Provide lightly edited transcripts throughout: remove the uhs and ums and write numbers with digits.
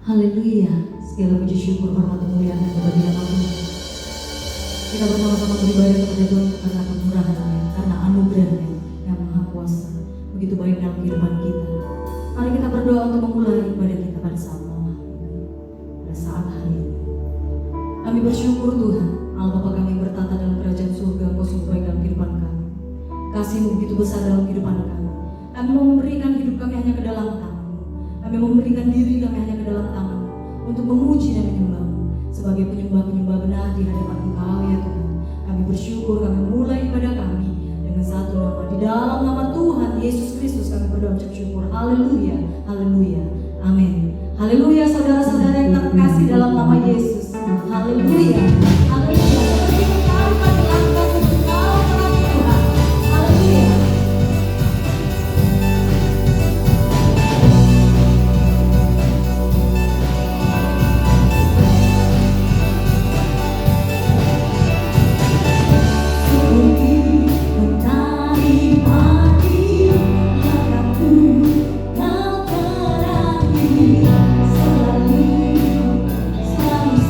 Haleluya, segala puji syukur, hormat, kemuliaan dan kebahagiaan Tuhan. Kita bersama-sama beribadah kepada Tuhan karena kemurahan-Nya, karena anugerah-Nya yang maha kuasa, begitu baik dalam kehidupan kita. Mari kita berdoa untuk memulai ibadah kita pada saat malam ini, pada saat hari ini. Kami bersyukur Tuhan, Allah Bapa kami bertata dalam kerajaan surga, Engkau sungguh baik dalam kehidupan kami. Kasih-Mu begitu besar dalam kehidupan kami. Kami mau memberikan hidup kami hanya ke dalam tangan-Mu. Kami memberikan diri kami hanya ke dalam tangan-Mu untuk memuji dan menyembah-Mu sebagai penyembah-penyembah benar di hadapan Engkau ya Tuhan. Kami bersyukur, kami mulai ibadah kami dengan satu nama, di dalam nama Tuhan Yesus Kristus kami berdoa ucap syukur. Haleluya, haleluya, amin. Haleluya saudara-saudara yang terkasih dalam nama Yesus. Haleluya, haleluya. Beri kalimat langkah untuk kau terhadap Tuhan. Haleluya. Selalu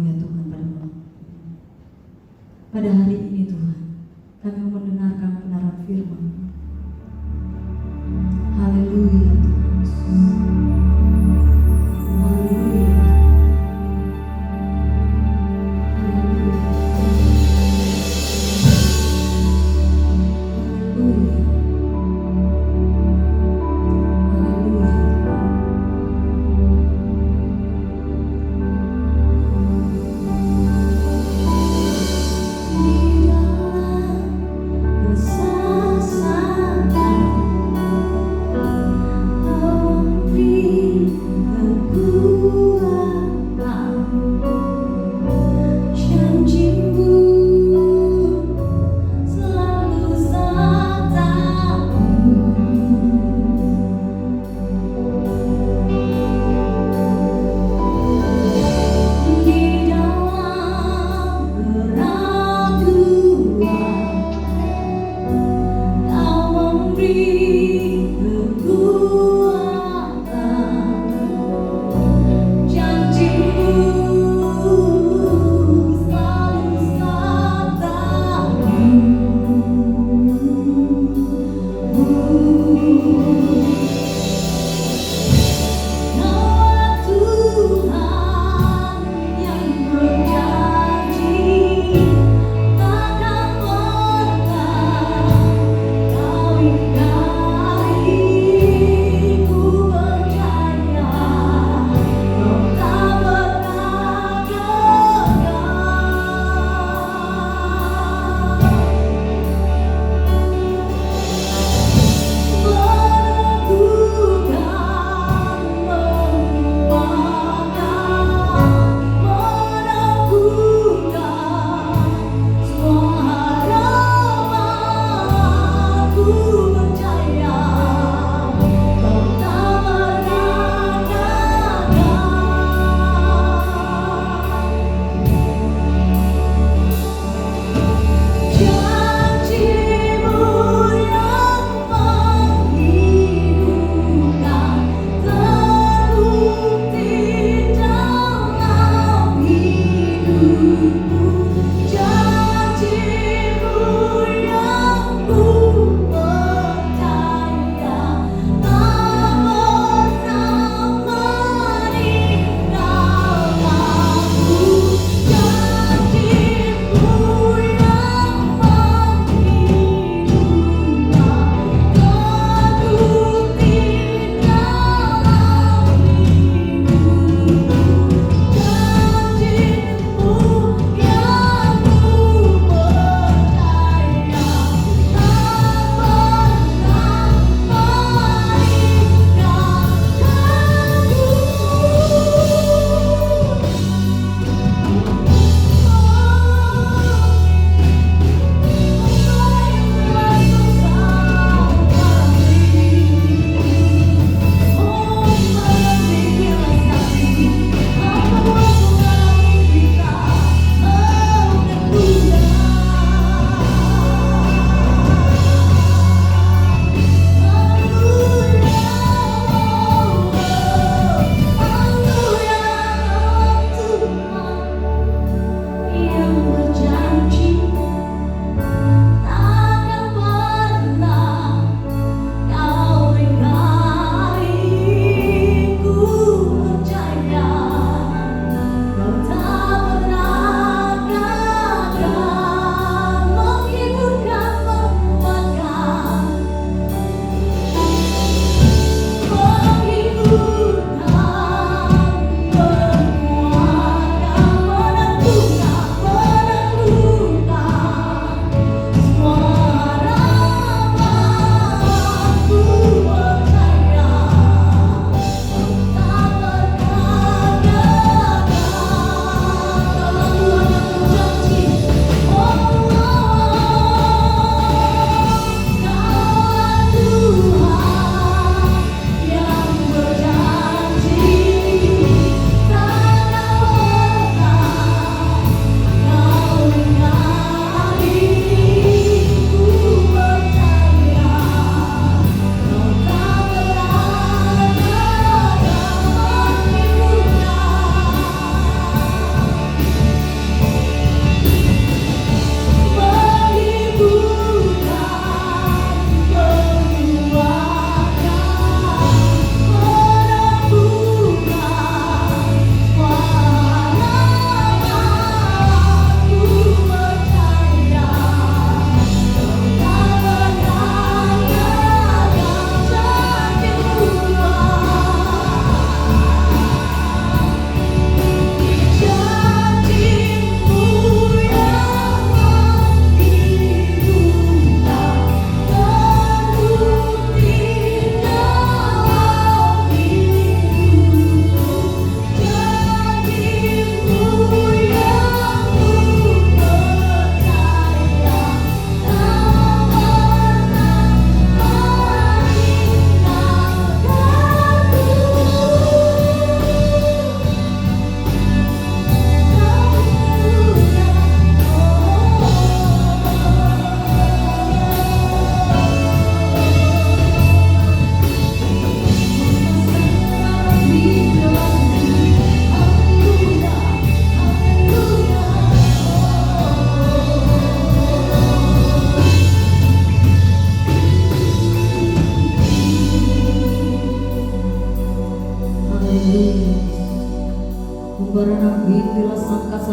ya Tuhan pada malam. Pada hari ini Tuhan, kami mau mendengarkan kebenaran firman. Haleluya Tuhan Yesus. Haleluya. Haleluya. Haleluya. Haleluya Tuhan. Di dalam kesasar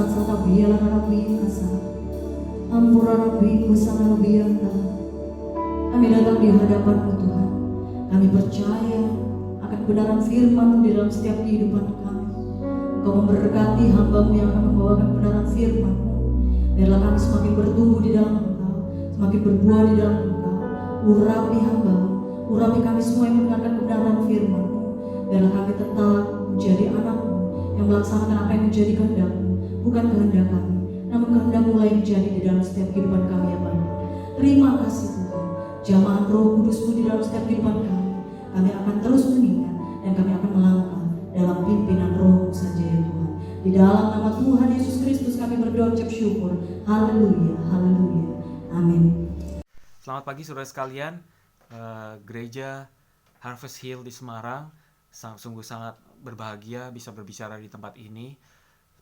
sata biala rabi asa. Ampura rabi kusana rabi anta. Kami datang di hadapan-Mu Tuhan. Kami percaya akan kebenaran firman-Mu di dalam setiap kehidupan kami. Engkau memberkati hamba-Mu yang akan membawakan kebenaran firman-Mu. Biarlah kami semakin bertumbuh di dalam Engkau, semakin berbuah di dalam Engkau. Urapi hamba-Mu, urapi kami semua yang mendengarkan kebenaran firman-Mu. Biarlah kami tetap menjadi anak-Mu yang melaksanakan apa yang menjadi kehendak-Mu, bukan kehendak kami, namun kehendak-Mu yang menjadi di dalam setiap kehidupan kami ya Bapa. Terima kasih Tuhan, jamaah Roh Kudus-Mu di dalam setiap kehidupan kami. Kami akan terus mengingat dan kami akan melangkah dalam pimpinan Roh-Mu saja ya Tuhan. Di dalam nama Tuhan Yesus Kristus kami berdoa ucap syukur. Haleluya, haleluya, amin. Selamat pagi saudara sekalian. Gereja Harvest Hill di Semarang sungguh sangat berbahagia bisa berbicara di tempat ini.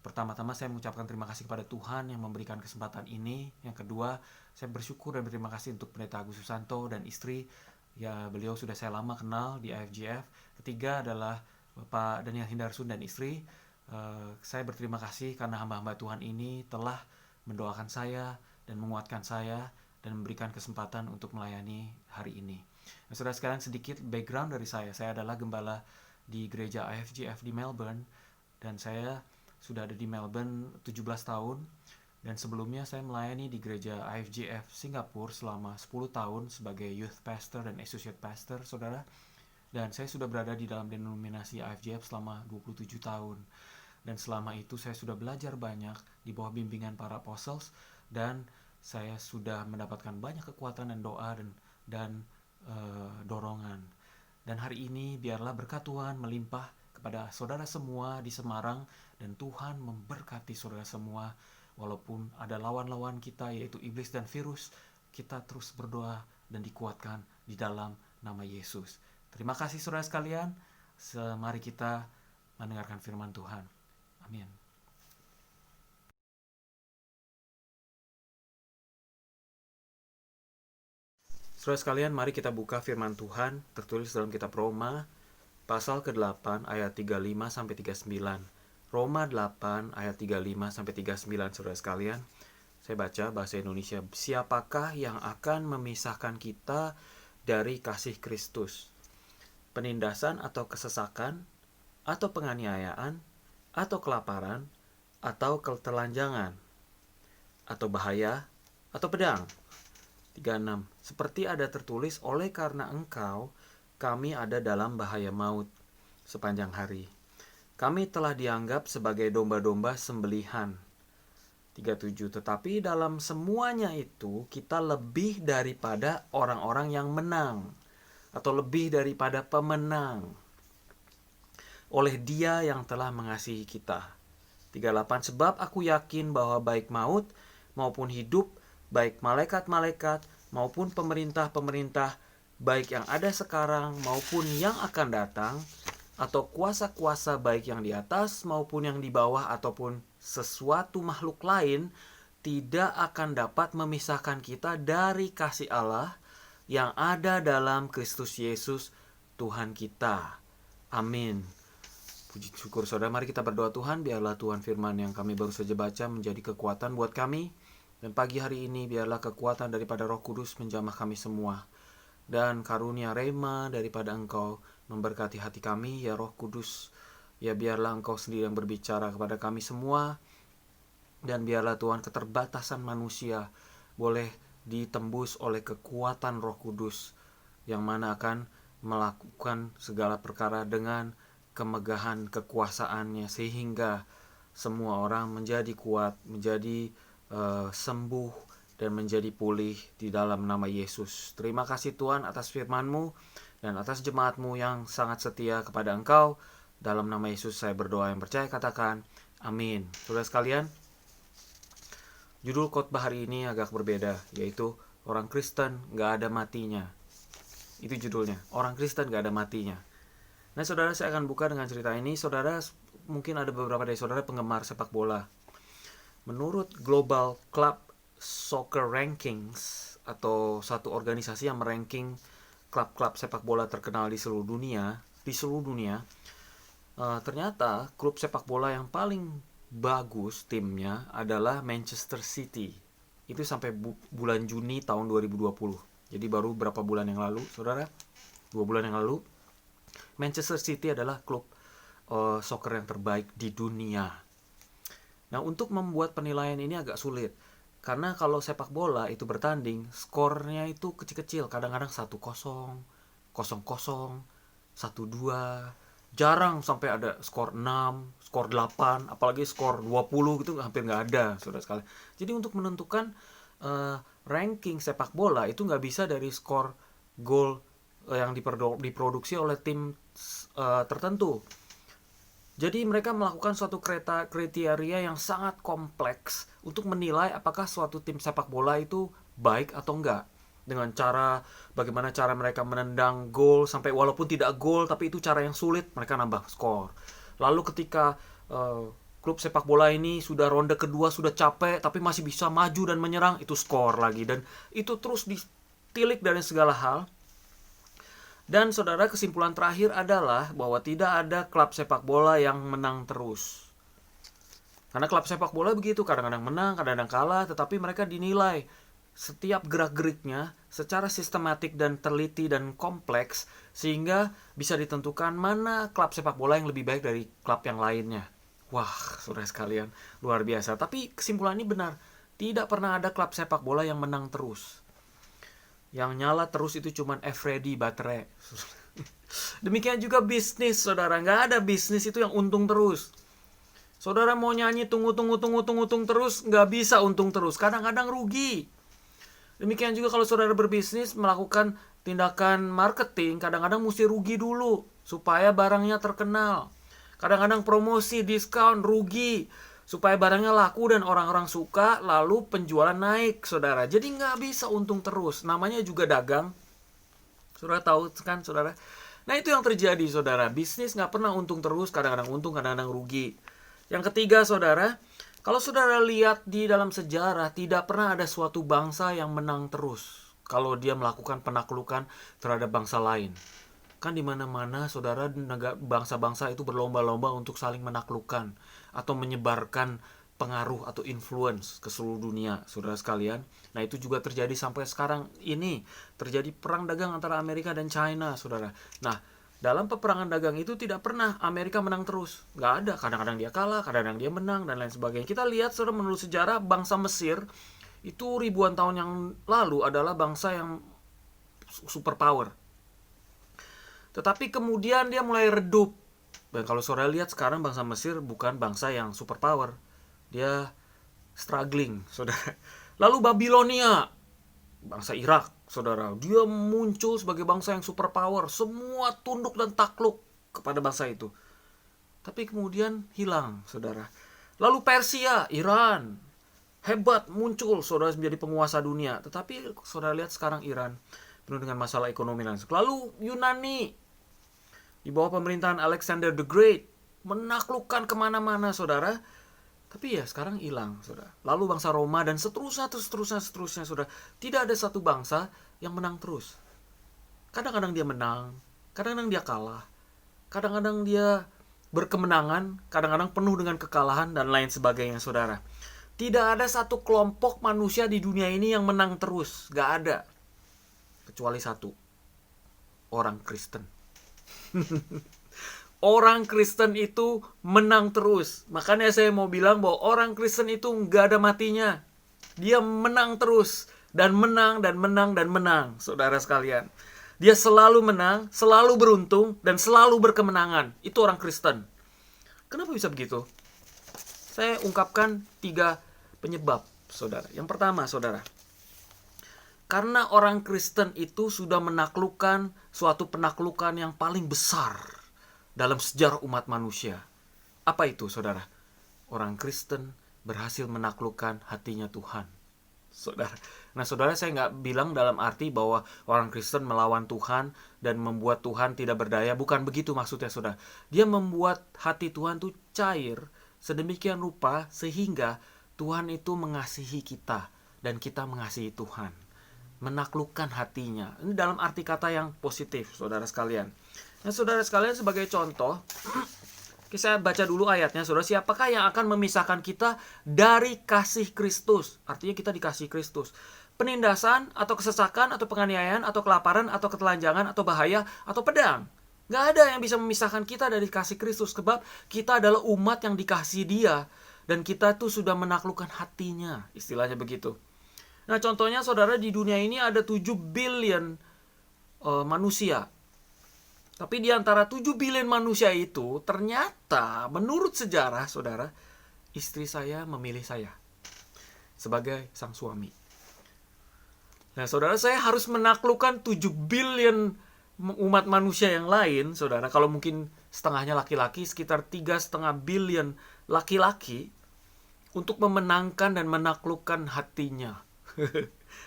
Pertama-tama saya mengucapkan terima kasih kepada Tuhan yang memberikan kesempatan ini. Yang kedua, saya bersyukur dan berterima kasih untuk Pendeta Agus Susanto dan istri. Ya, beliau sudah saya lama kenal di IFGF. Ketiga adalah Bapak Daniel Hindarsun dan istri. Saya berterima kasih karena hamba-hamba Tuhan ini telah mendoakan saya dan menguatkan saya dan memberikan kesempatan untuk melayani hari ini. Nah, saudara sekalian, sedikit background dari saya. Saya adalah gembala di gereja IFGF di Melbourne dan saya sudah ada di Melbourne 17 tahun dan sebelumnya saya melayani di gereja IFGF Singapura selama 10 tahun sebagai youth pastor dan associate pastor, saudara. Dan saya sudah berada di dalam denominasi IFGF selama 27 tahun. Dan selama itu saya sudah belajar banyak di bawah bimbingan para apostles dan saya sudah mendapatkan banyak kekuatan dan doa dan dorongan. Dan hari ini biarlah berkat Tuhan melimpah kepada saudara semua di Semarang dan Tuhan memberkati saudara semua. Walaupun ada lawan-lawan kita yaitu iblis dan virus, kita terus berdoa dan dikuatkan di dalam nama Yesus. Terima kasih saudara sekalian. Mari kita mendengarkan firman Tuhan. Amin. Saudara sekalian, mari kita buka firman Tuhan tertulis dalam kitab Roma pasal ke-8 ayat 35 sampai 39. Roma 8 ayat 35 sampai 39, saudara sekalian. Saya baca bahasa Indonesia. Siapakah yang akan memisahkan kita dari kasih Kristus? Penindasan atau kesesakan, atau penganiayaan, atau kelaparan, atau ketelanjangan, atau bahaya, atau pedang. 36. Seperti ada tertulis, oleh karena engkau, kami ada dalam bahaya maut sepanjang hari. Kami telah dianggap sebagai domba-domba sembelihan. 37. Tetapi dalam semuanya itu, kita lebih daripada orang-orang yang menang, atau lebih daripada pemenang, oleh Dia yang telah mengasihi kita. 38. Sebab aku yakin bahwa baik maut maupun hidup, baik malaikat-malaikat maupun pemerintah-pemerintah, baik yang ada sekarang maupun yang akan datang, atau kuasa-kuasa baik yang di atas maupun yang di bawah, ataupun sesuatu makhluk lain, tidak akan dapat memisahkan kita dari kasih Allah yang ada dalam Kristus Yesus Tuhan kita. Amin. Puji syukur saudara, mari kita berdoa. Tuhan, biarlah Tuhan firman yang kami baru saja baca menjadi kekuatan buat kami. Dan pagi hari ini biarlah kekuatan daripada Roh Kudus menjamah kami semua. Dan karunia rema daripada Engkau memberkati hati kami, ya Roh Kudus. Ya biarlah Engkau sendiri yang berbicara kepada kami semua. Dan biarlah Tuhan keterbatasan manusia boleh ditembus oleh kekuatan Roh Kudus, yang mana akan melakukan segala perkara dengan kemegahan kekuasaannya, sehingga semua orang menjadi kuat, menjadi sembuh dan menjadi pulih di dalam nama Yesus. Terima kasih Tuhan atas firman-Mu dan atas jemaat-Mu yang sangat setia kepada Engkau. Dalam nama Yesus saya berdoa yang percaya, katakan amin. Saudara sekalian, judul khotbah hari ini agak berbeda, yaitu orang Kristen gak ada matinya. Itu judulnya, orang Kristen gak ada matinya. Nah saudara, saya akan buka dengan cerita ini. Saudara, mungkin ada beberapa dari saudara penggemar sepak bola. Menurut Global Club Soccer Rankings, atau satu organisasi yang meranking klub-klub sepak bola terkenal di seluruh dunia, ternyata klub sepak bola yang paling bagus timnya adalah Manchester City. Itu sampai bulan Juni tahun 2020. Jadi baru berapa bulan yang lalu, saudara? 2 bulan yang lalu. Manchester City adalah klub soccer yang terbaik di dunia. Nah, untuk membuat penilaian ini agak sulit. Karena kalau sepak bola itu bertanding, skornya itu kecil-kecil. Kadang-kadang 1-0, 0-0, 1-2. Jarang sampai ada skor 6, skor 8, apalagi skor 20 gitu hampir nggak ada, saudara sekalian. Jadi untuk menentukan ranking sepak bola itu nggak bisa dari skor gol yang diproduksi oleh tim tertentu. Jadi mereka melakukan suatu kriteria yang sangat kompleks untuk menilai apakah suatu tim sepak bola itu baik atau enggak. Dengan cara bagaimana cara mereka menendang gol sampai walaupun tidak gol tapi itu cara yang sulit, mereka nambah skor. Lalu ketika klub sepak bola ini sudah ronde kedua sudah capek tapi masih bisa maju dan menyerang, itu skor lagi, dan itu terus ditilik dari segala hal. Dan saudara, kesimpulan terakhir adalah bahwa tidak ada klub sepak bola yang menang terus. Karena klub sepak bola begitu, kadang-kadang menang, kadang-kadang kalah, tetapi mereka dinilai setiap gerak-geriknya secara sistematik dan teliti dan kompleks, sehingga bisa ditentukan mana klub sepak bola yang lebih baik dari klub yang lainnya. Wah, saudara sekalian, luar biasa. Tapi kesimpulan ini benar, tidak pernah ada klub sepak bola yang menang terus. Yang nyala terus itu cuman Freddy baterai. Demikian juga bisnis, saudara. Nggak ada bisnis itu yang untung terus. Saudara mau nyanyi tunggu terus, nggak bisa untung terus. Kadang-kadang rugi. Demikian juga kalau saudara berbisnis, melakukan tindakan marketing, kadang-kadang mesti rugi dulu supaya barangnya terkenal. Kadang-kadang promosi, diskon, rugi supaya barangnya laku dan orang-orang suka, lalu penjualan naik, saudara. Jadi nggak bisa untung terus. Namanya juga dagang. Saudara tahu kan, saudara? Nah, itu yang terjadi, saudara. Bisnis nggak pernah untung terus, kadang-kadang untung, kadang-kadang rugi. Yang ketiga, saudara, kalau saudara lihat di dalam sejarah, tidak pernah ada suatu bangsa yang menang terus kalau dia melakukan penaklukan terhadap bangsa lain. Kan di mana-mana, saudara, bangsa-bangsa itu berlomba-lomba untuk saling menaklukkan atau menyebarkan pengaruh atau influence ke seluruh dunia, saudara sekalian. Nah, itu juga terjadi sampai sekarang ini. Terjadi perang dagang antara Amerika dan China, saudara. Nah, dalam peperangan dagang itu tidak pernah Amerika menang terus. Nggak ada. Kadang-kadang dia kalah, kadang-kadang dia menang, dan lain sebagainya. Kita lihat, saudara, menurut sejarah, bangsa Mesir itu ribuan tahun yang lalu adalah bangsa yang superpower. Tetapi kemudian dia mulai redup. Dan kalau saudara lihat sekarang bangsa Mesir bukan bangsa yang superpower. Dia struggling, saudara. Lalu Babilonia, bangsa Irak, saudara. Dia muncul sebagai bangsa yang superpower. Semua tunduk dan takluk kepada bangsa itu. Tapi kemudian hilang, saudara. Lalu Persia, Iran. Hebat, muncul, saudara, menjadi penguasa dunia. Tetapi saudara lihat sekarang Iran penuh dengan masalah ekonomi. Lalu Yunani, di bawah pemerintahan Alexander the Great, menaklukkan kemana-mana, saudara. Tapi ya sekarang hilang, saudara. Lalu bangsa Roma dan seterusnya, saudara. Tidak ada satu bangsa yang menang terus. Kadang-kadang dia menang, kadang-kadang dia kalah, kadang-kadang dia berkemenangan, kadang-kadang penuh dengan kekalahan dan lain sebagainya, saudara. Tidak ada satu kelompok manusia di dunia ini yang menang terus. Gak ada. Kecuali satu. Orang Kristen. Orang Kristen itu menang terus. Makanya saya mau bilang bahwa orang Kristen itu nggak ada matinya. Dia menang terus. Dan menang, dan menang, dan menang, saudara sekalian. Dia selalu menang, selalu beruntung, dan selalu berkemenangan. Itu orang Kristen. Kenapa bisa begitu? Saya ungkapkan 3 penyebab, saudara. Yang pertama, saudara, karena orang Kristen itu sudah menaklukkan suatu penaklukan yang paling besar dalam sejarah umat manusia. Apa itu, saudara? Orang Kristen berhasil menaklukkan hatinya Tuhan, saudara. Nah, saudara, saya nggak bilang dalam arti bahwa orang Kristen melawan Tuhan dan membuat Tuhan tidak berdaya. Bukan begitu maksudnya, saudara. Dia membuat hati Tuhan itu cair sedemikian rupa sehingga Tuhan itu mengasihi kita dan kita mengasihi Tuhan. Menaklukkan hatinya. Ini dalam arti kata yang positif, saudara sekalian. Nah, saudara sekalian, sebagai contoh, Oke, saya baca dulu ayatnya, saudara. Siapakah yang akan memisahkan kita dari kasih Kristus? Artinya kita dikasih Kristus. Penindasan, atau kesesakan, atau penganiayaan, atau kelaparan, atau ketelanjangan, atau bahaya, atau pedang. Gak ada yang bisa memisahkan kita dari kasih Kristus. Sebab kita adalah umat yang dikasih Dia. Dan kita tuh sudah menaklukkan hatinya. Istilahnya begitu. Nah, contohnya saudara, di dunia ini ada 7 billion manusia. Tapi di antara 7 billion manusia itu, ternyata menurut sejarah, saudara, istri saya memilih saya sebagai sang suami. Nah, saudara, saya harus menaklukkan 7 billion umat manusia yang lain, saudara. Kalau mungkin setengahnya laki-laki, sekitar 3,5 billion laki-laki, untuk memenangkan dan menaklukkan hatinya.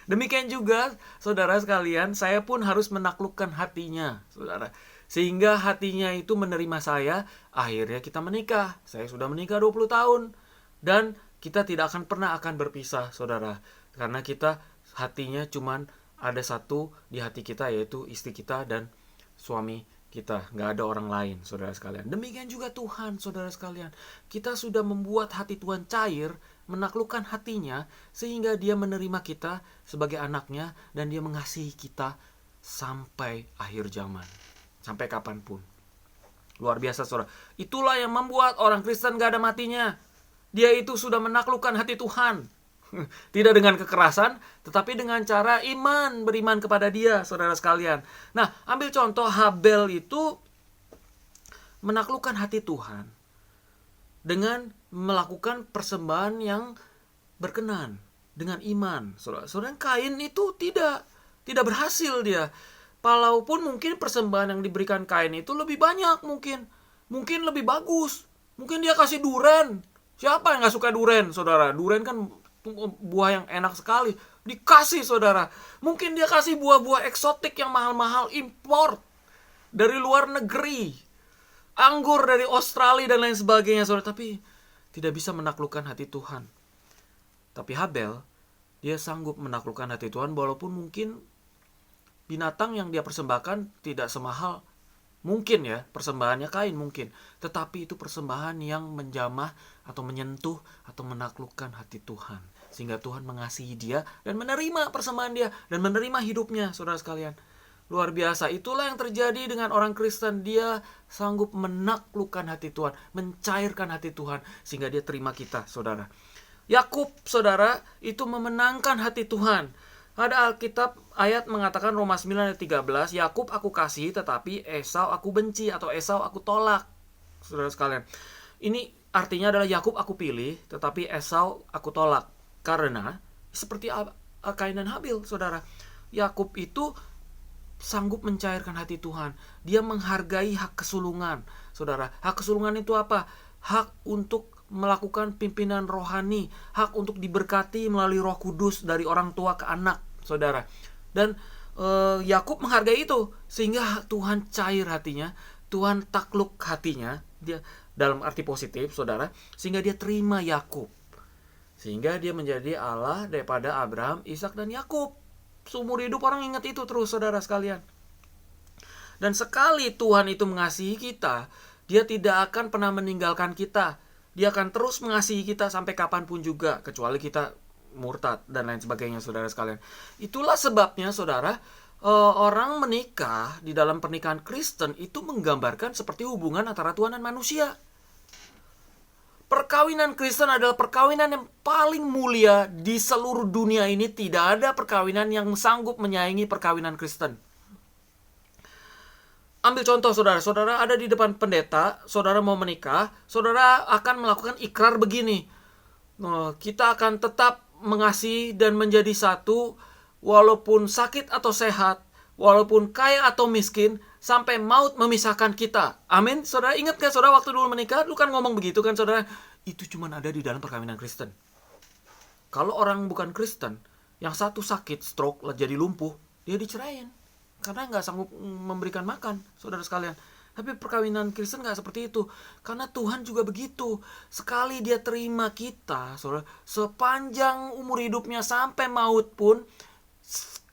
Demikian juga, saudara sekalian, saya pun harus menaklukkan hatinya, saudara. Sehingga hatinya itu menerima saya, akhirnya kita menikah. Saya sudah menikah 20 tahun. Dan kita tidak akan pernah akan berpisah, saudara. Karena kita hatinya cuman ada satu di hati kita, yaitu istri kita dan suami kita. Nggak ada orang lain, saudara sekalian. Demikian juga Tuhan, saudara sekalian. Kita sudah membuat hati Tuhan cair, menaklukkan hatinya, sehingga Dia menerima kita sebagai anaknya, dan Dia mengasihi kita sampai akhir zaman. Sampai kapanpun. Luar biasa, saudara. Itulah yang membuat orang Kristen gak ada matinya. Dia itu sudah menaklukkan hati Tuhan. Tidak dengan kekerasan, tetapi dengan cara iman, beriman kepada Dia, saudara sekalian. Nah, ambil contoh Habel itu menaklukkan hati Tuhan dengan melakukan persembahan yang berkenan, dengan iman. Saudara, Kain itu tidak berhasil dia. Walaupun mungkin persembahan yang diberikan Kain itu lebih banyak mungkin lebih bagus. Mungkin dia kasih duren. Siapa yang gak suka duren, saudara? Duren kan buah yang enak sekali. Dikasih, saudara. Mungkin dia kasih buah-buah eksotik yang mahal-mahal, import dari luar negeri. Anggur dari Australia dan lain sebagainya, saudara. Tapi tidak bisa menaklukkan hati Tuhan. Tapi Habel, dia sanggup menaklukkan hati Tuhan walaupun mungkin binatang yang dia persembahkan tidak semahal mungkin ya, persembahannya Kain mungkin. Tetapi itu persembahan yang menjamah atau menyentuh atau menaklukkan hati Tuhan. Sehingga Tuhan mengasihi dia dan menerima persembahan dia dan menerima hidupnya, saudara sekalian. Luar biasa. Itulah yang terjadi dengan orang Kristen. Dia sanggup menaklukkan hati Tuhan, mencairkan hati Tuhan, sehingga dia terima kita, saudara. Yakub, saudara, itu memenangkan hati Tuhan. Ada Alkitab ayat mengatakan Roma 9 ayat 13, Yakub aku kasih tetapi Esau aku benci atau Esau aku tolak. Saudara sekalian, ini artinya adalah Yakub aku pilih tetapi Esau aku tolak. Karena seperti Kain dan Habil, saudara. Yakub itu sanggup mencairkan hati Tuhan. Dia menghargai hak kesulungan, saudara. Hak kesulungan itu apa? Hak untuk melakukan pimpinan rohani, hak untuk diberkati melalui Roh Kudus dari orang tua ke anak, saudara. Dan Yakub menghargai itu, sehingga Tuhan cair hatinya, Tuhan takluk hatinya, dia dalam arti positif, saudara, sehingga dia terima Yakub, sehingga dia menjadi Allah daripada Abraham, Ishak dan Yakub. Seumur hidup orang ingat itu terus, saudara sekalian. Dan sekali Tuhan itu mengasihi kita, Dia tidak akan pernah meninggalkan kita. Dia akan terus mengasihi kita sampai kapanpun juga, kecuali kita murtad dan lain sebagainya, saudara sekalian. Itulah sebabnya, saudara, orang menikah di dalam pernikahan Kristen itu menggambarkan seperti hubungan antara Tuhan dan manusia. Perkawinan Kristen adalah perkawinan yang paling mulia di seluruh dunia ini. Tidak ada perkawinan yang sanggup menyaingi perkawinan Kristen. Ambil contoh, saudara. Saudara ada di depan pendeta, saudara mau menikah, saudara akan melakukan ikrar begini. Kita akan tetap mengasihi dan menjadi satu, walaupun sakit atau sehat, walaupun kaya atau miskin, sampai maut memisahkan kita. Amin. Saudara ingat kan, saudara waktu dulu menikah, lu kan ngomong begitu kan, saudara? Itu cuma ada di dalam perkawinan Kristen. Kalau orang bukan Kristen, yang satu sakit, stroke, jadi lumpuh, dia diceraiin. Karena nggak sanggup memberikan makan, saudara sekalian. Tapi perkawinan Kristen nggak seperti itu. Karena Tuhan juga begitu. Sekali Dia terima kita, saudara, sepanjang umur hidupnya sampai maut pun,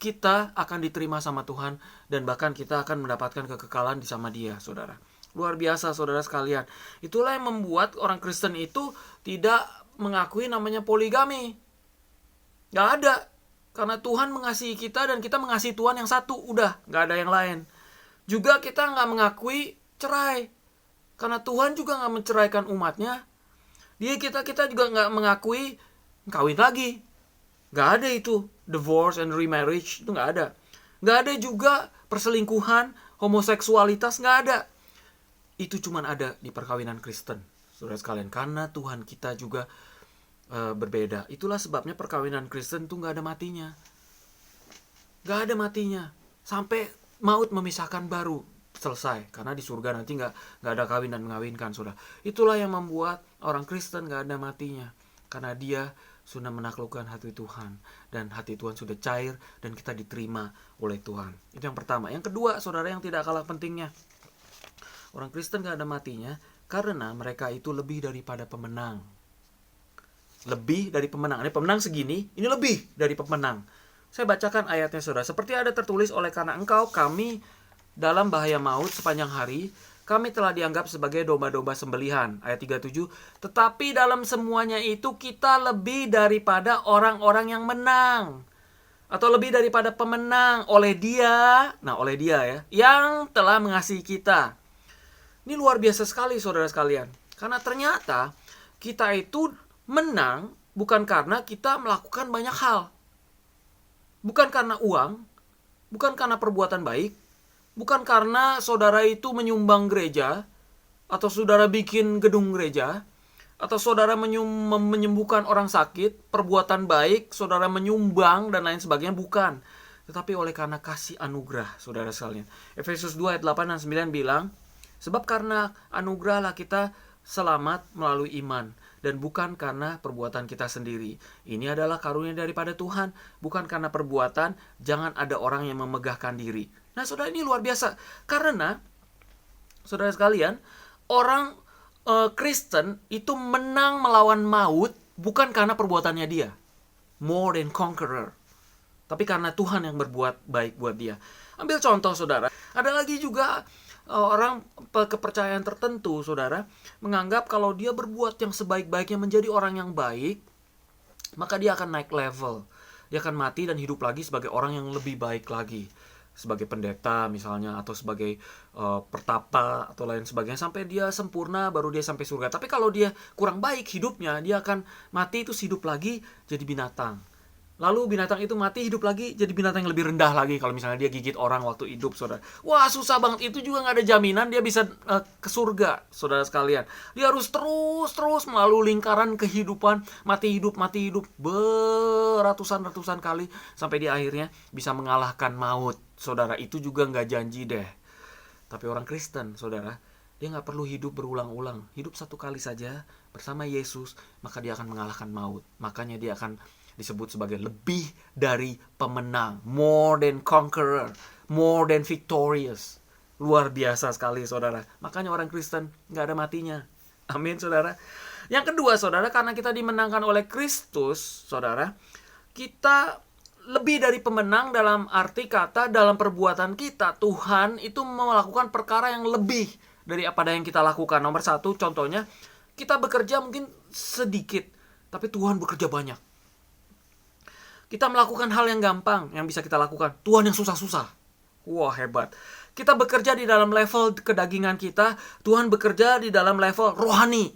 kita akan diterima sama Tuhan. Dan bahkan kita akan mendapatkan kekekalan sama Dia, saudara. Luar biasa saudara sekalian. Itulah yang membuat orang Kristen itu tidak mengakui namanya poligami. Gak ada. Karena Tuhan mengasihi kita dan kita mengasihi Tuhan yang satu. Udah, gak ada yang lain. Juga kita gak mengakui cerai. Karena Tuhan juga gak menceraikan umatnya. Kita juga gak mengakui kawin lagi. Gak ada itu. Divorce and remarriage itu gak ada. Gak ada juga perselingkuhan, homoseksualitas, gak ada. Itu cuman ada di perkawinan Kristen, saudara sekalian. Karena Tuhan kita juga berbeda. Itulah sebabnya perkawinan Kristen tuh gak ada matinya. Gak ada matinya. Sampai maut memisahkan baru selesai. Karena di surga nanti gak ada kawin dan mengawinkan, saudara. Itulah yang membuat orang Kristen gak ada matinya. Karena dia sudah menaklukkan hati Tuhan. Dan hati Tuhan sudah cair dan kita diterima oleh Tuhan. Itu yang pertama. Yang kedua, saudara, yang tidak kalah pentingnya. Orang Kristen gak ada matinya karena mereka itu lebih daripada pemenang. Lebih dari pemenang. Ini pemenang segini, ini lebih dari pemenang. Saya bacakan ayatnya, saudara. Seperti ada tertulis, oleh karena engkau kami dalam bahaya maut sepanjang hari, kami telah dianggap sebagai domba-domba sembelihan. Ayat 37. Tetapi dalam semuanya itu kita lebih daripada orang-orang yang menang. Atau lebih daripada pemenang oleh dia. Nah, oleh dia ya. Yang telah mengasihi kita. Ini luar biasa sekali, saudara sekalian. Karena ternyata kita itu menang bukan karena kita melakukan banyak hal. Bukan karena uang. Bukan karena perbuatan baik. Bukan karena saudara itu menyumbang gereja. Atau saudara bikin gedung gereja. Atau saudara menyembuhkan orang sakit. Perbuatan baik, saudara menyumbang dan lain sebagainya. Bukan. Tetapi oleh karena kasih anugerah, saudara sekalian. Efesus 2 ayat 8 dan 9 bilang, sebab karena anugerah lah kita selamat melalui iman. Dan bukan karena perbuatan kita sendiri. Ini adalah karunia daripada Tuhan. Bukan karena perbuatan. Jangan ada orang yang memegahkan diri. Nah, saudara, ini luar biasa. Karena, saudara sekalian, orang Kristen itu menang melawan maut. Bukan karena perbuatannya dia. More than conqueror. Tapi karena Tuhan yang berbuat baik buat dia. Ambil contoh, saudara. Ada lagi juga orang kepercayaan tertentu, saudara, menganggap kalau dia berbuat yang sebaik-baiknya menjadi orang yang baik, maka dia akan naik level. Dia akan mati dan hidup lagi sebagai orang yang lebih baik lagi. Sebagai pendeta misalnya, atau sebagai pertapa, atau lain sebagainya. Sampai dia sempurna, baru dia sampai surga. Tapi kalau dia kurang baik hidupnya, dia akan mati terus hidup lagi jadi binatang. Lalu binatang itu mati, hidup lagi, jadi binatang yang lebih rendah lagi. Kalau misalnya dia gigit orang waktu hidup, saudara. Wah, susah banget. Itu juga gak ada jaminan dia bisa ke surga, saudara sekalian. Dia harus terus melalui lingkaran kehidupan. Mati hidup, beratusan-ratusan kali. Sampai dia akhirnya bisa mengalahkan maut. Saudara, itu juga gak janji deh. Tapi orang Kristen, saudara, dia gak perlu hidup berulang-ulang. Hidup satu kali saja bersama Yesus, maka dia akan mengalahkan maut. Makanya dia akan disebut sebagai lebih dari pemenang. More than conqueror. More than victorious. Luar biasa sekali, saudara. Makanya orang Kristen gak ada matinya. Amin, saudara. Yang kedua, saudara, karena kita dimenangkan oleh Kristus, saudara, kita lebih dari pemenang dalam arti kata, dalam perbuatan kita. Tuhan itu melakukan perkara yang lebih dari apa yang kita lakukan. Nomor satu, contohnya, kita bekerja mungkin sedikit, tapi Tuhan bekerja banyak. Kita melakukan hal yang gampang, yang bisa kita lakukan. Tuhan yang susah-susah. Wah, hebat. Kita bekerja di dalam level kedagingan kita. Tuhan bekerja di dalam level rohani.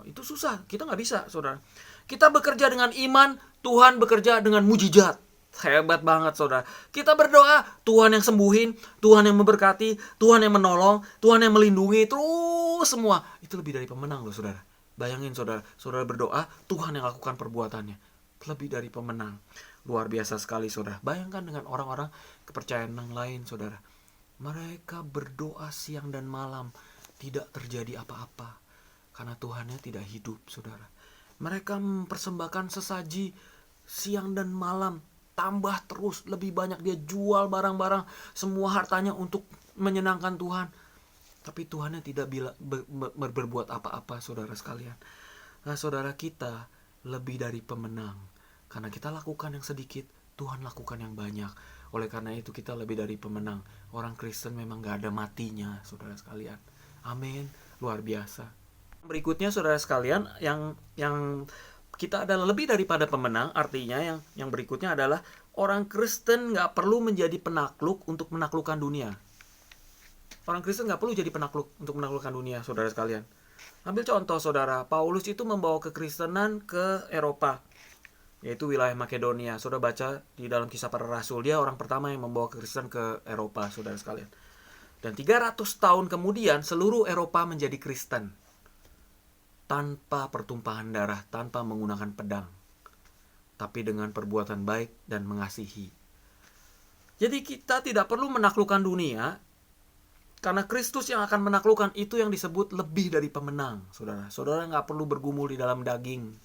Itu susah, kita gak bisa, saudara. Kita bekerja dengan iman, Tuhan bekerja dengan mujizat. Hebat banget, saudara. Kita berdoa, Tuhan yang sembuhin, Tuhan yang memberkati, Tuhan yang menolong, Tuhan yang melindungi. Terus semua. Itu lebih dari pemenang loh, saudara. Bayangin, saudara. Saudara berdoa, Tuhan yang lakukan perbuatannya. Lebih dari pemenang. Luar biasa sekali, saudara. Bayangkan dengan orang-orang kepercayaan yang lain, saudara. Mereka berdoa siang dan malam. Tidak terjadi apa-apa. Karena Tuhannya tidak hidup, saudara. Mereka mempersembahkan sesaji siang dan malam. Tambah terus, lebih banyak. Dia jual barang-barang, semua hartanya untuk menyenangkan Tuhan. Tapi Tuhannya tidak berbuat apa-apa, saudara sekalian. Nah, saudara, kita lebih dari pemenang. Karena kita lakukan yang sedikit, Tuhan lakukan yang banyak. Oleh karena itu kita lebih dari pemenang. Orang Kristen memang gak ada matinya, saudara sekalian. Amin. Luar biasa. Berikutnya saudara sekalian, yang kita adalah lebih daripada pemenang. Artinya yang berikutnya adalah orang Kristen gak perlu menjadi penakluk untuk menaklukkan dunia. Orang Kristen gak perlu jadi penakluk untuk menaklukkan dunia, saudara sekalian. Ambil contoh saudara, Paulus itu membawa kekristenan ke Eropa, yaitu wilayah Makedonia. Saudara baca di dalam Kisah Para Rasul, dia orang pertama yang membawa kekristenan ke Eropa, saudara sekalian. Dan 300 tahun kemudian seluruh Eropa menjadi Kristen. Tanpa pertumpahan darah, tanpa menggunakan pedang. Tapi dengan perbuatan baik dan mengasihi. Jadi kita tidak perlu menaklukkan dunia, karena Kristus yang akan menaklukkan itu yang disebut lebih dari pemenang, saudara. Saudara nggak perlu bergumul di dalam daging,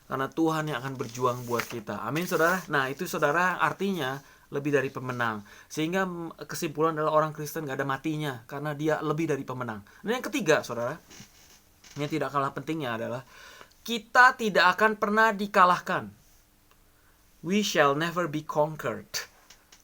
karena Tuhan yang akan berjuang buat kita. Amin, saudara. Nah, itu saudara artinya lebih dari pemenang. Sehingga kesimpulan adalah orang Kristen gak ada matinya, karena dia lebih dari pemenang. Dan yang ketiga, saudara, yang tidak kalah pentingnya adalah kita tidak akan pernah dikalahkan. We shall never be conquered.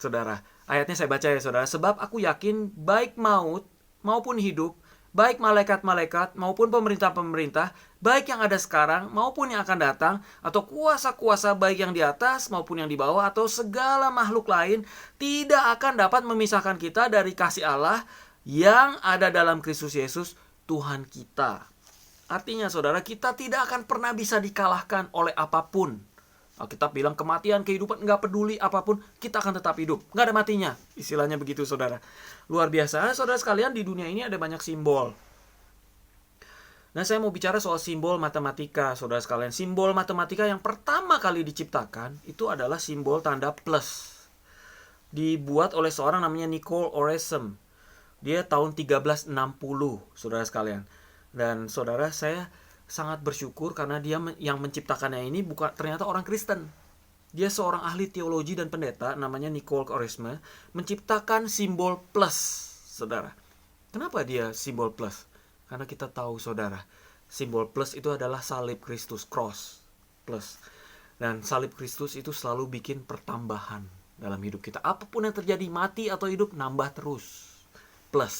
Saudara, ayatnya saya baca ya saudara. Sebab aku yakin baik maut maupun hidup, baik malaikat-malaikat maupun pemerintah-pemerintah, baik yang ada sekarang maupun yang akan datang, atau kuasa-kuasa baik yang di atas maupun yang di bawah, atau segala makhluk lain, tidak akan dapat memisahkan kita dari kasih Allah yang ada dalam Kristus Yesus Tuhan kita. Artinya saudara, kita tidak akan pernah bisa dikalahkan oleh apapun. Alkitab bilang kematian, kehidupan, nggak peduli apapun, kita akan tetap hidup. Nggak ada matinya. Istilahnya begitu saudara. Luar biasa. Saudara sekalian, di dunia ini ada banyak simbol. Nah, saya mau bicara soal simbol matematika, saudara sekalian. Simbol matematika yang pertama kali diciptakan, itu adalah simbol tanda plus. Dibuat oleh seorang namanya Nicole Oresem. Dia tahun 1360, saudara sekalian. Dan saudara, saya sangat bersyukur karena dia yang menciptakannya ini bukan ternyata orang Kristen. Dia seorang ahli teologi dan pendeta namanya Nicole Oresme, menciptakan simbol plus, saudara. Kenapa dia simbol plus? Karena kita tahu saudara, simbol plus itu adalah salib Kristus, cross, plus. Dan salib Kristus itu selalu bikin pertambahan dalam hidup kita. Apapun yang terjadi, mati atau hidup, nambah terus. Plus,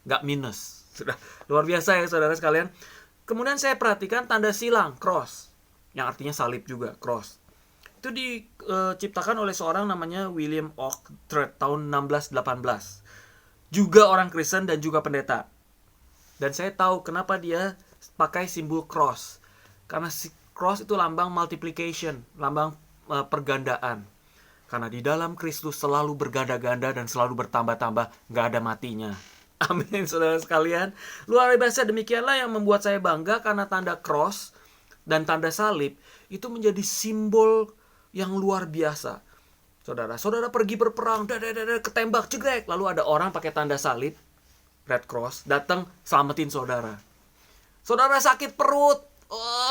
gak minus. Sudah luar biasa ya saudara sekalian. Kemudian saya perhatikan tanda silang, cross, yang artinya salib juga, cross. Itu diciptakan oleh seorang namanya William Oughtred tahun 1618. Juga orang Kristen dan juga pendeta. Dan saya tahu kenapa dia pakai simbol cross. Karena cross itu lambang multiplication, lambang pergandaan. Karena di dalam Kristus selalu berganda-ganda dan selalu bertambah-tambah, nggak ada matinya. Amin, saudara sekalian. Luar biasa, demikianlah yang membuat saya bangga karena tanda cross dan tanda salib itu menjadi simbol yang luar biasa. Saudara pergi berperang, ketembak, jegrek. Lalu ada orang pakai tanda salib, red cross, datang selamatin saudara. Saudara sakit perut,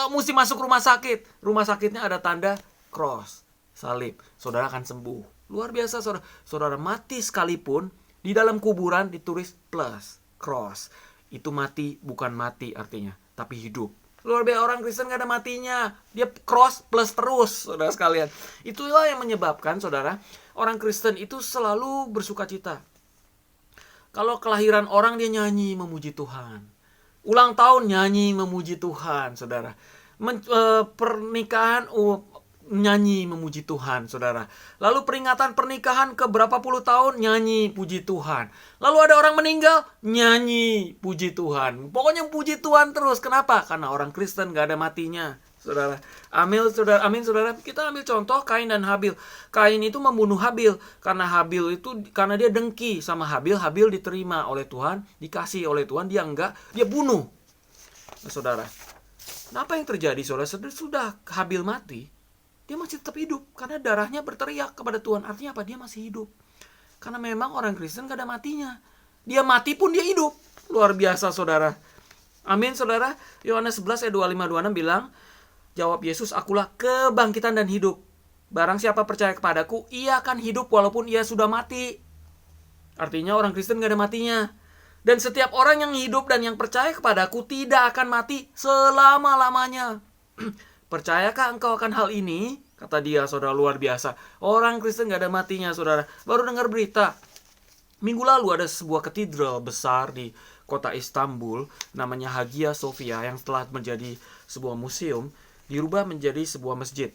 mesti masuk rumah sakit. Rumah sakitnya ada tanda cross, salib. Saudara akan sembuh. Luar biasa, saudara. Saudara mati sekalipun, di dalam kuburan ditulis plus, cross. Itu mati, bukan mati artinya, tapi hidup. Luar biasa, orang Kristen gak ada matinya. Dia cross plus terus, saudara sekalian. Itulah yang menyebabkan, saudara, orang Kristen itu selalu bersuka cita. Kalau kelahiran orang, dia nyanyi memuji Tuhan. Ulang tahun, nyanyi memuji Tuhan, saudara. Pernikahan, nyanyi memuji Tuhan, saudara. Lalu peringatan pernikahan ke berapa puluh tahun, nyanyi puji Tuhan. Lalu ada orang meninggal, nyanyi puji Tuhan. Pokoknya puji Tuhan terus. Kenapa? Karena orang Kristen gak ada matinya, saudara. Amin, saudara. Kita ambil contoh Kain dan Habil. Kain itu membunuh Habil. Karena dia dengki sama Habil. Habil diterima oleh Tuhan, dikasih oleh Tuhan, dia enggak, dia bunuh. Nah, saudara, apa yang terjadi, saudara? Sudah Habil mati, dia masih tetap hidup karena darahnya berteriak kepada Tuhan. Artinya apa? Dia masih hidup. Karena memang orang Kristen gak ada matinya. Dia mati pun dia hidup. Luar biasa, saudara. Amin, saudara. Yohanes 11 ayat 25-26 bilang, jawab Yesus, akulah kebangkitan dan hidup. Barang siapa percaya kepadaku, ia akan hidup walaupun ia sudah mati. Artinya orang Kristen gak ada matinya. Dan setiap orang yang hidup dan yang percaya kepadaku tidak akan mati selama-lamanya. Percayakah engkau akan hal ini? Kata dia, saudara, luar biasa. Orang Kristen gak ada matinya, saudara. Baru dengar berita. Minggu lalu ada sebuah katedral besar di kota Istanbul namanya Hagia Sophia yang telah menjadi sebuah museum dirubah menjadi sebuah masjid.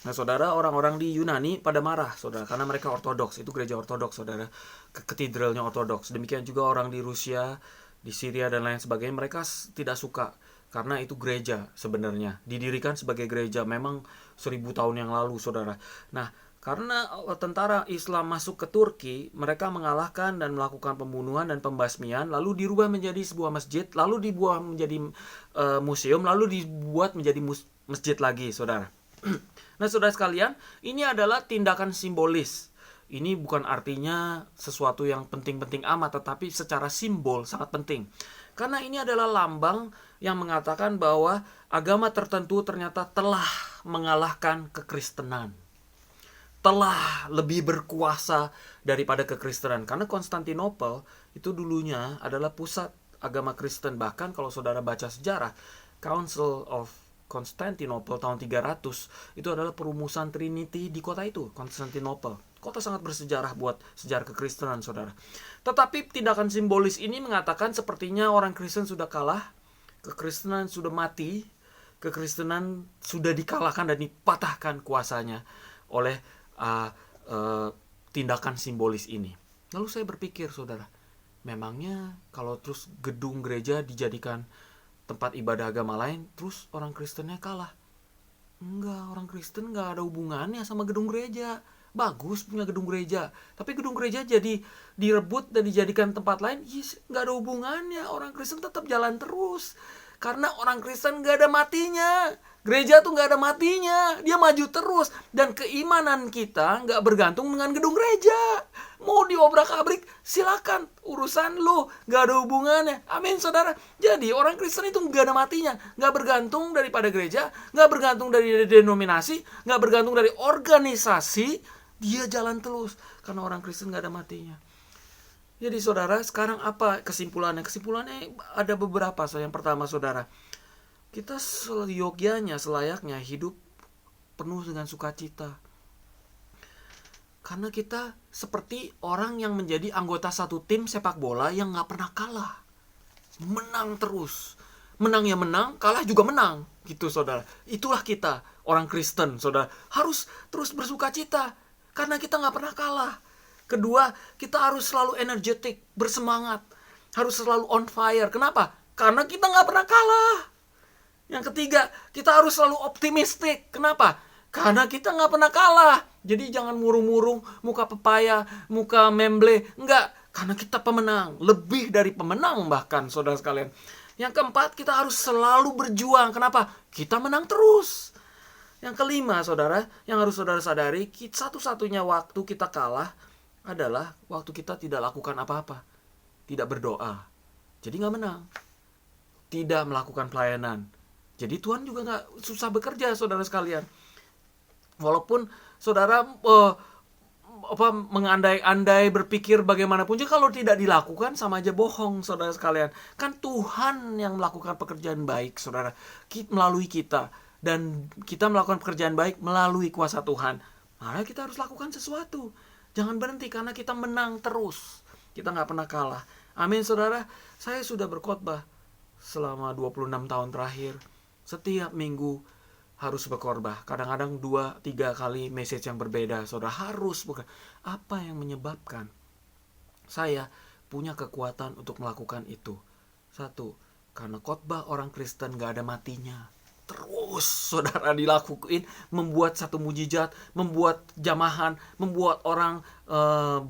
Nah saudara, orang-orang di Yunani pada marah saudara, karena mereka ortodoks, itu gereja ortodoks saudara, katedralnya ortodoks. Demikian juga orang di Rusia, di Syria dan lain sebagainya, mereka tidak suka karena itu gereja sebenarnya, didirikan sebagai gereja memang 1000 tahun yang lalu saudara. Nah karena tentara Islam masuk ke Turki, mereka mengalahkan dan melakukan pembunuhan dan pembasmian, lalu dirubah menjadi sebuah masjid, lalu dibuat menjadi museum, lalu dibuat menjadi masjid lagi saudara. Nah saudara sekalian, ini adalah tindakan simbolis. Ini bukan artinya sesuatu yang penting-penting amat, tetapi secara simbol sangat penting. Karena ini adalah lambang yang mengatakan bahwa agama tertentu ternyata telah mengalahkan kekristenan. Telah lebih berkuasa daripada kekristenan. Karena Konstantinopel itu dulunya adalah pusat agama Kristen. Bahkan kalau saudara baca sejarah, Council of Konstantinopel tahun 300 itu adalah perumusan Trinity di kota itu, Konstantinopel. Kota sangat bersejarah buat sejarah kekristenan saudara. Tetapi tindakan simbolis ini mengatakan sepertinya orang Kristen sudah kalah, kekristenan sudah mati, kekristenan sudah dikalahkan dan dipatahkan kuasanya oleh tindakan simbolis ini. Lalu saya berpikir saudara, memangnya kalau terus gedung gereja dijadikan tempat ibadah agama lain, terus orang Kristennya kalah? Enggak, orang Kristen enggak ada hubungannya sama gedung gereja. Bagus punya gedung gereja, tapi gedung gereja jadi direbut dan dijadikan tempat lain, enggak ada hubungannya. Orang Kristen tetap jalan terus. Karena orang Kristen enggak ada matinya. Gereja tuh enggak ada matinya, dia maju terus. Dan keimanan kita enggak bergantung dengan gedung gereja. Mau diobrak-abrik, silakan, urusan lu, gak ada hubungannya. Amin saudara. Jadi orang Kristen itu gak ada matinya, gak bergantung daripada gereja, gak bergantung dari denominasi, gak bergantung dari organisasi. Dia jalan terus karena orang Kristen gak ada matinya. Jadi saudara, sekarang apa kesimpulannya? Kesimpulannya ada beberapa. Yang pertama saudara, kita seyogyanya, selayaknya hidup penuh dengan sukacita. Karena kita seperti orang yang menjadi anggota satu tim sepak bola yang gak pernah kalah. Menang terus. Menang ya menang, kalah juga menang. Gitu saudara. Itulah kita, orang Kristen saudara. Harus terus bersukacita. Karena kita gak pernah kalah. Kedua, kita harus selalu energetik, bersemangat. Harus selalu on fire. Kenapa? Karena kita gak pernah kalah. Yang ketiga, kita harus selalu optimistik. Kenapa? Karena kita gak pernah kalah. Jadi jangan murung-murung, muka pepaya, muka memble. Enggak, karena kita pemenang. Lebih dari pemenang bahkan, saudara sekalian. Yang keempat, kita harus selalu berjuang. Kenapa? Kita menang terus. Yang kelima, saudara, yang harus saudara sadari, satu-satunya waktu kita kalah adalah waktu kita tidak lakukan apa-apa. Tidak berdoa. Jadi gak menang. Tidak melakukan pelayanan. Jadi Tuhan juga gak susah bekerja, saudara sekalian. Walaupun saudara mengandai-andai berpikir bagaimanapun juga, kalau tidak dilakukan sama aja bohong, saudara sekalian. Kan Tuhan yang melakukan pekerjaan baik, saudara, melalui kita. Dan kita melakukan pekerjaan baik melalui kuasa Tuhan. Maka kita harus lakukan sesuatu. Jangan berhenti karena kita menang terus. Kita gak pernah kalah. Amin saudara. Saya sudah berkhotbah selama 26 tahun terakhir. Setiap minggu harus berkhotbah. Kadang-kadang 2-3 kali message yang berbeda. Saudara harus bukan. Apa yang menyebabkan saya punya kekuatan untuk melakukan itu? Satu, karena khotbah orang Kristen gak ada matinya. Terus saudara dilakuin, membuat satu mujizat, membuat jamahan, membuat orang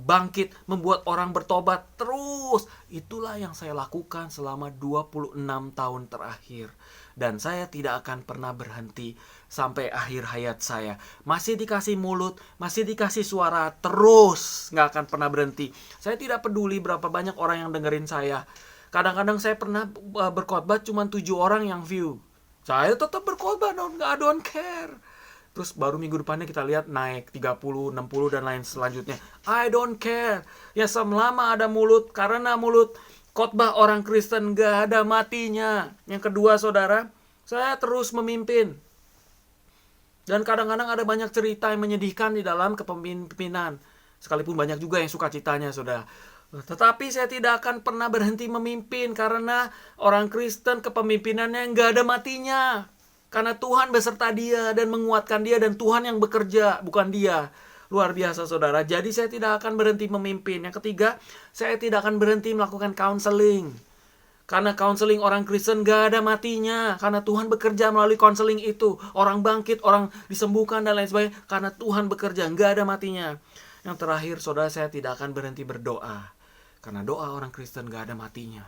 bangkit, membuat orang bertobat. Terus itulah yang saya lakukan selama 26 tahun terakhir. Dan saya tidak akan pernah berhenti sampai akhir hayat saya. Masih dikasih mulut, masih dikasih suara, terus gak akan pernah berhenti. Saya tidak peduli berapa banyak orang yang dengerin saya. Kadang-kadang saya pernah berkhotbah cuma 7 orang yang view. Saya tetap berkhotbah, I don't care. Terus baru minggu depannya kita lihat naik 30, 60 dan lain selanjutnya. I don't care. Ya selama ada mulut, karena mulut khotbah orang Kristen gak ada matinya. Yang kedua saudara, saya terus memimpin. Dan kadang-kadang ada banyak cerita yang menyedihkan di dalam kepemimpinan. Sekalipun banyak juga yang sukacitanya saudara. Tetapi saya tidak akan pernah berhenti memimpin, karena orang Kristen kepemimpinannya nggak ada matinya. Karena Tuhan beserta dia dan menguatkan dia, dan Tuhan yang bekerja, bukan dia. Luar biasa saudara. Jadi saya tidak akan berhenti memimpin. Yang ketiga, saya tidak akan berhenti melakukan counseling. Karena counseling orang Kristen gak ada matinya. Karena Tuhan bekerja melalui counseling itu. Orang bangkit, orang disembuhkan dan lain sebagainya. Karena Tuhan bekerja, gak ada matinya. Yang terakhir saudara, saya tidak akan berhenti berdoa. Karena doa orang Kristen gak ada matinya.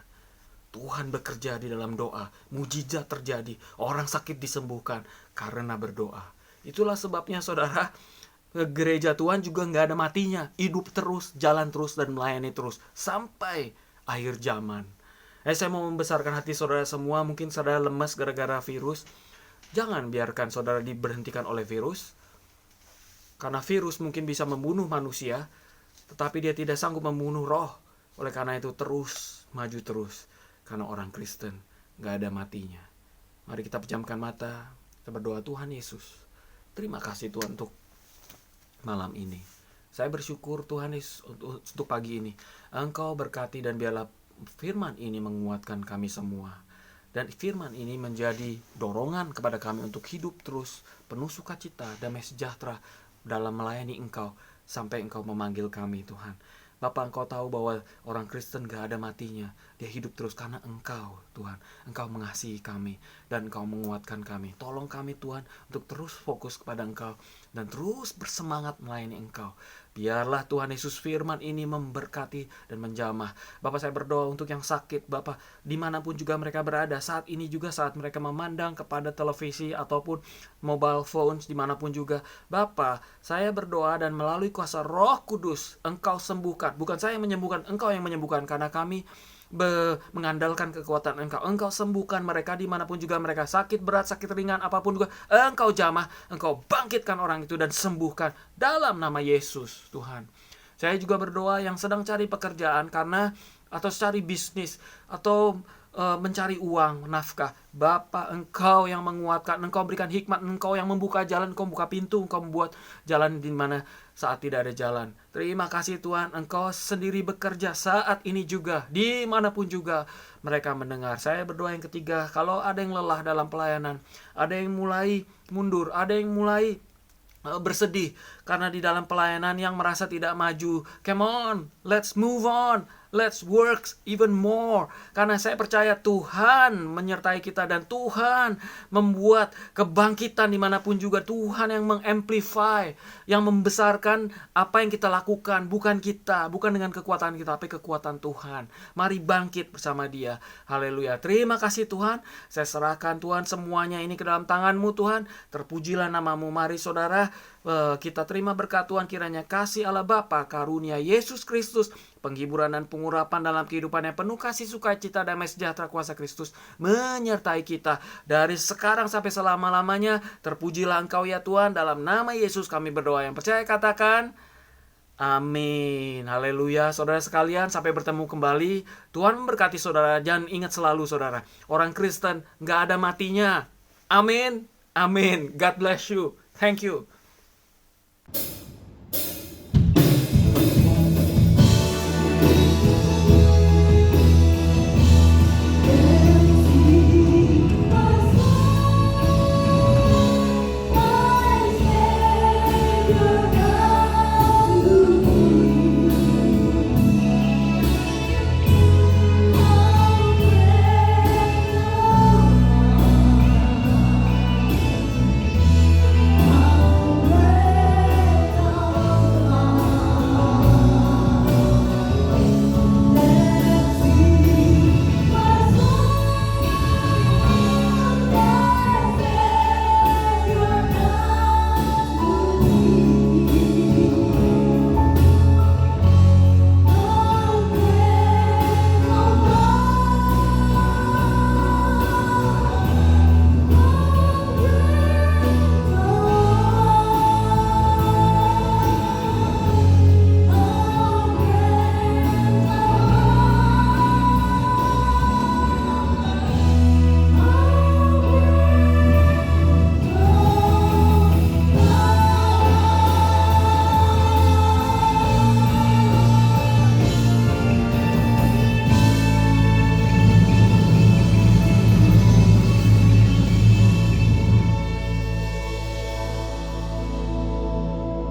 Tuhan bekerja di dalam doa. Mujizat terjadi. Orang sakit disembuhkan karena berdoa. Itulah sebabnya saudara, gereja Tuhan juga gak ada matinya. Hidup terus, jalan terus, dan melayani terus. Sampai akhir zaman. Saya mau membesarkan hati saudara semua. Mungkin saudara lemas gara-gara virus. Jangan biarkan saudara diberhentikan oleh virus. Karena virus mungkin bisa membunuh manusia, tetapi dia tidak sanggup membunuh roh. Oleh karena itu terus, maju terus. Karena orang Kristen gak ada matinya. Mari kita pejamkan mata. Kita berdoa. Tuhan Yesus, terima kasih Tuhan untuk malam ini. Saya bersyukur Tuhan Yesus untuk pagi ini. Engkau berkati dan biarlah firman ini menguatkan kami semua. Dan firman ini menjadi dorongan kepada kami untuk hidup terus penuh sukacita, damai sejahtera dalam melayani Engkau sampai Engkau memanggil kami Tuhan. Bapak, Engkau tahu bahwa orang Kristen gak ada matinya. Dia hidup terus karena Engkau Tuhan. Engkau mengasihi kami dan Engkau menguatkan kami. Tolong kami Tuhan untuk terus fokus kepada Engkau dan terus bersemangat melayani Engkau. Biarlah Tuhan Yesus firman ini memberkati dan menjamah. Bapak, saya berdoa untuk yang sakit. Bapak, dimanapun juga mereka berada. Saat ini juga saat mereka memandang kepada televisi ataupun mobile phones, dimanapun juga. Bapak, saya berdoa dan melalui kuasa Roh Kudus, Engkau sembuhkan. Bukan saya yang menyembuhkan, Engkau yang menyembuhkan. Karena kami mengandalkan kekuatan Engkau. Engkau sembuhkan mereka dimanapun juga mereka, sakit berat, sakit ringan, apapun juga. Engkau jamah, Engkau bangkitkan orang itu dan sembuhkan dalam nama Yesus Tuhan. Saya juga berdoa yang sedang cari pekerjaan atau cari bisnis atau mencari uang, nafkah. Bapa, Engkau yang menguatkan, Engkau berikan hikmat, Engkau yang membuka jalan, Engkau buka pintu, Engkau membuat jalan di mana saat tidak ada jalan. Terima kasih Tuhan, Engkau sendiri bekerja saat ini juga, dimanapun juga mereka mendengar. Saya berdoa yang ketiga, kalau ada yang lelah dalam pelayanan, ada yang mulai mundur, ada yang mulai bersedih karena di dalam pelayanan yang merasa tidak maju. Come on, let's move on. Let's work even more. Karena saya percaya Tuhan menyertai kita dan Tuhan membuat kebangkitan dimanapun juga. Tuhan yang mengamplify, yang membesarkan apa yang kita lakukan. Bukan kita, bukan dengan kekuatan kita, tapi kekuatan Tuhan. Mari bangkit bersama Dia. Haleluya. Terima kasih Tuhan. Saya serahkan Tuhan semuanya ini ke dalam tangan-Mu Tuhan. Terpujilah nama-Mu. Mari saudara, kita terima berkat Tuhan. Kiranya kasih Allah Bapa, karunia Yesus Kristus, penghiburan dan pengurapan dalam kehidupan yang penuh kasih, sukacita, damai sejahtera kuasa Kristus menyertai kita dari sekarang sampai selama-lamanya. Terpujilah Engkau ya Tuhan. Dalam nama Yesus kami berdoa. Yang percaya katakan amin. Haleluya. Saudara sekalian, sampai bertemu kembali. Tuhan memberkati saudara. Jangan ingat selalu saudara, orang Kristen gak ada matinya. Amin. Amin. God bless you. Thank you. Savior God.